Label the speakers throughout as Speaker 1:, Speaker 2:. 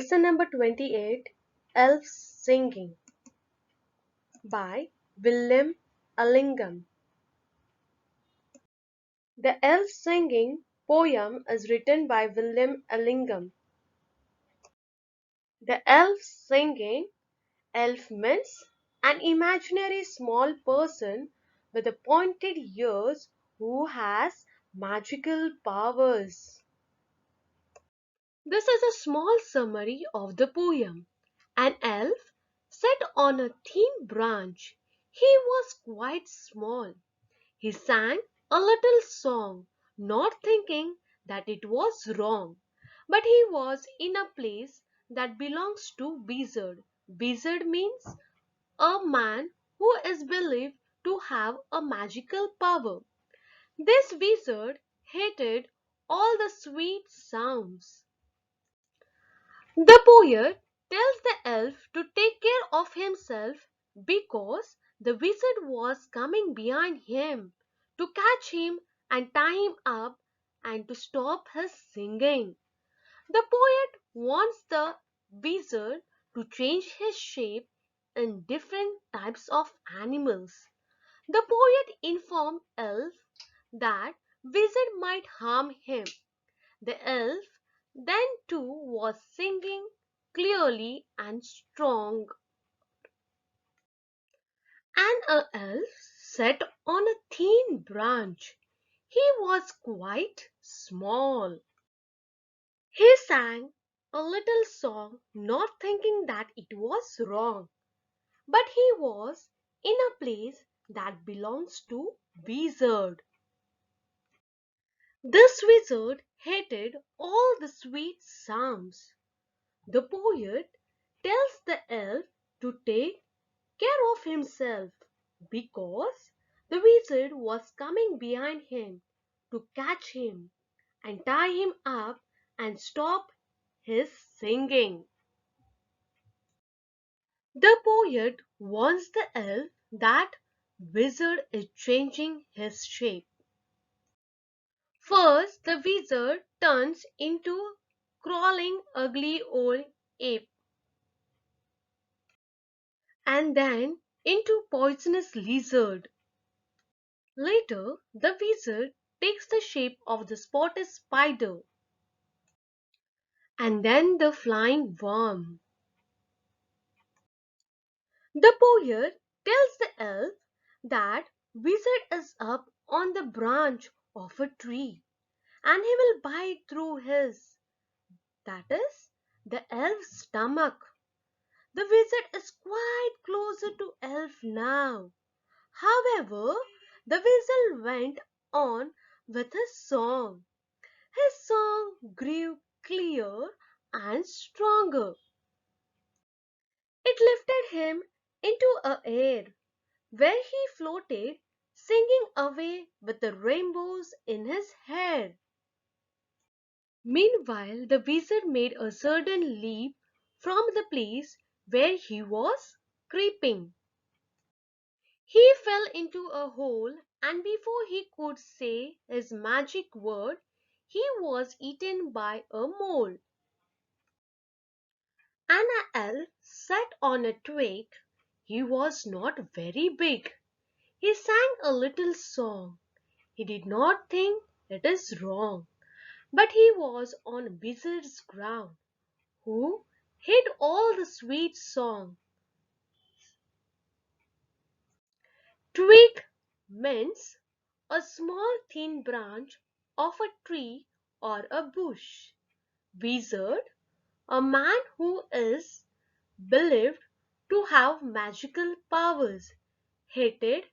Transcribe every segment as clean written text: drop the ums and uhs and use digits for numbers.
Speaker 1: Lesson number 28, Elves Singing by William Allingham. The Elf Singing poem is written by William Allingham. The elves singing. Elf means an imaginary small person with a pointed ears who has magical powers. This is a small summary of the poem. An elf sat on a thin branch. He was quite small. He sang a little song, not thinking that it was wrong. But he was in a place that belongs to wizard. Wizard means a man who is believed to have a magical power. This wizard hated all the sweet sounds. The poet tells the elf to take care of himself because the wizard was coming behind him to catch him and tie him up and to stop his singing. The poet wants the wizard to change his shape in different types of animals. The poet informed elf that wizard might harm him. The elf then too was singing clearly and strong. And a elf sat on a thin branch. He was quite small. He sang a little song, not thinking that it was wrong. But he was in a place that belongs to wizard. This wizard hated all the sweet sounds. The poet tells the elf to take care of himself because the wizard was coming behind him to catch him and tie him up and stop his singing. The poet warns the elf that wizard is changing his shape. First, the wizard turns into crawling ugly old ape and then into poisonous lizard. Later, the wizard takes the shape of the spotted spider and then the flying worm. The poet tells the elf that wizard is up on the branch of a tree and he will bite through his, that is, the elf's stomach. The wizard is quite closer to elf now. However, the wizard went on with his song. His song grew clear and stronger. It lifted him into a air where he floated, singing away with the rainbows in his hair. Meanwhile, the wizard made a sudden leap from the place where he was creeping. He fell into a hole, and before he could say his magic word, he was eaten by a mole. An elf sat on a twig. He was not very big. He sang a little song. He did not think it is wrong, but he was on wizard's ground, who hid all the sweet song. Twig means a small thin branch of a tree or a bush. Wizard, a man who is believed to have magical powers. Hated,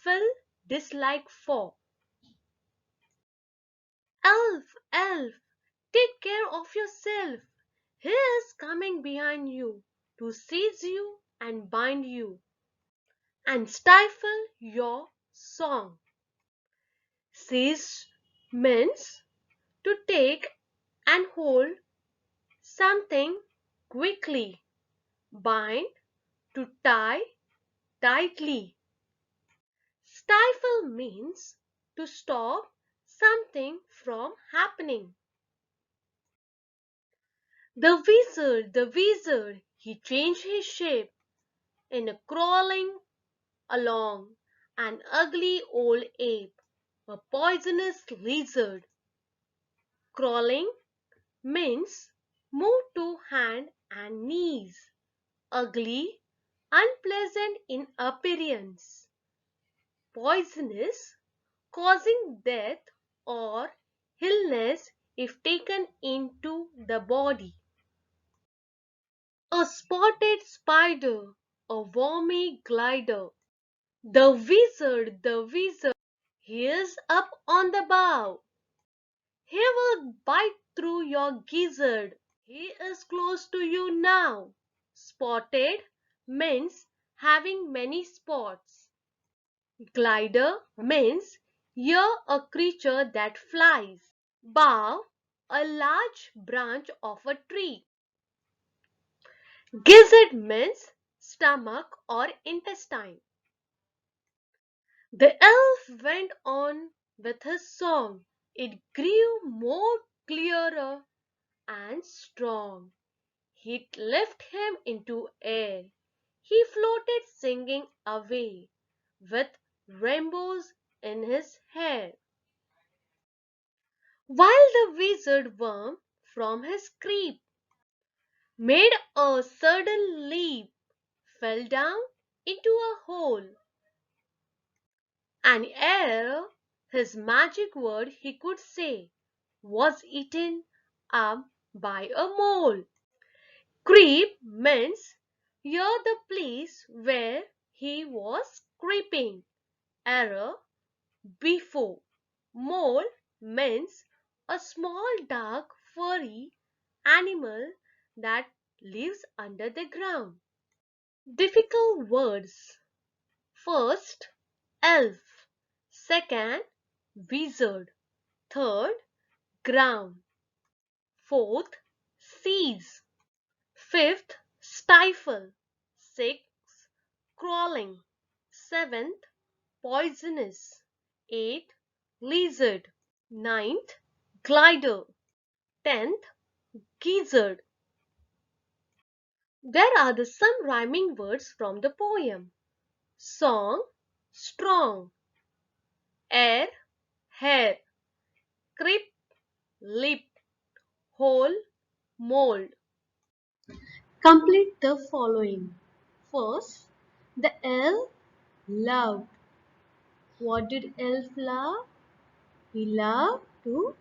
Speaker 1: Phil dislike for. Elf, elf, take care of yourself. He is coming behind you to seize you and bind you and stifle your song. Seize means to take and hold something quickly. Bind, to tie tightly. Stifle means to stop something from happening. The wizard, he changed his shape in a crawling along an ugly old ape, a poisonous lizard. Crawling means move to hand and knees, ugly, unpleasant in appearance, poisonous, causing death or illness if taken into the body. A spotted spider, a wormy glider. The wizard, he is up on the bough. He will bite through your gizzard. He is close to you now. Spotted means having many spots. Glider means you're a creature that flies. Bough, a large branch of a tree. Gizzard means stomach or intestine. The elf went on with his song. It grew more clearer and strong. It lifted him into air. He floated singing away with rainbows in his hair. While the wizard worm from his creep made a sudden leap, fell down into a hole, and ere his magic word he could say, was eaten up by a mole. Creep means you're the place where he was creeping. Error before. Mole means a small dark furry animal that lives under the ground. Difficult words. First, elf. Second, wizard. Third, ground. Fourth, seize. Fifth, stifle. Sixth, crawling. Seventh, poisonous. Eighth, lizard. Ninth, glider. Tenth, gizzard. There are some rhyming words from the poem. Song, strong. Air, hair. Creep, lip. Hole, mold. Complete the following. First, the elf loved. What did elf love? He loved to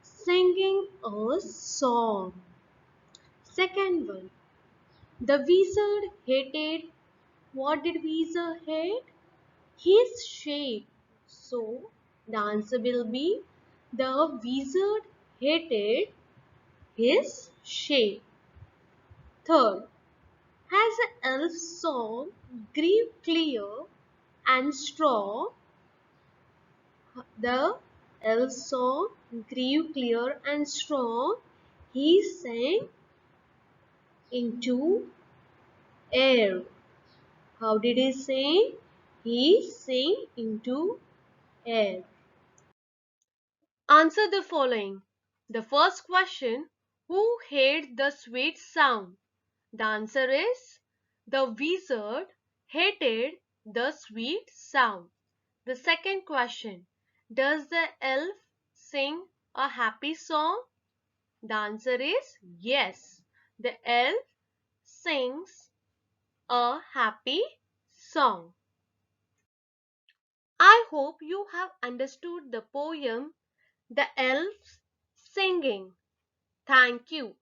Speaker 1: singing a song. Second one, the wizard hated. What did wizard hate? His shape. So the answer will be the wizard hated his shape. Third, as the elf's song grew clear and strong, the elf's song grew clear and strong, he sang into air. How did he sing? He sang into air. Answer the following. The first question, who hated the sweet sound? The answer is the wizard hated the sweet sound. The second question, does the elf sing a happy song? The answer is yes. The elf sings a happy song. I hope you have understood the poem The Elves Singing. Thank you.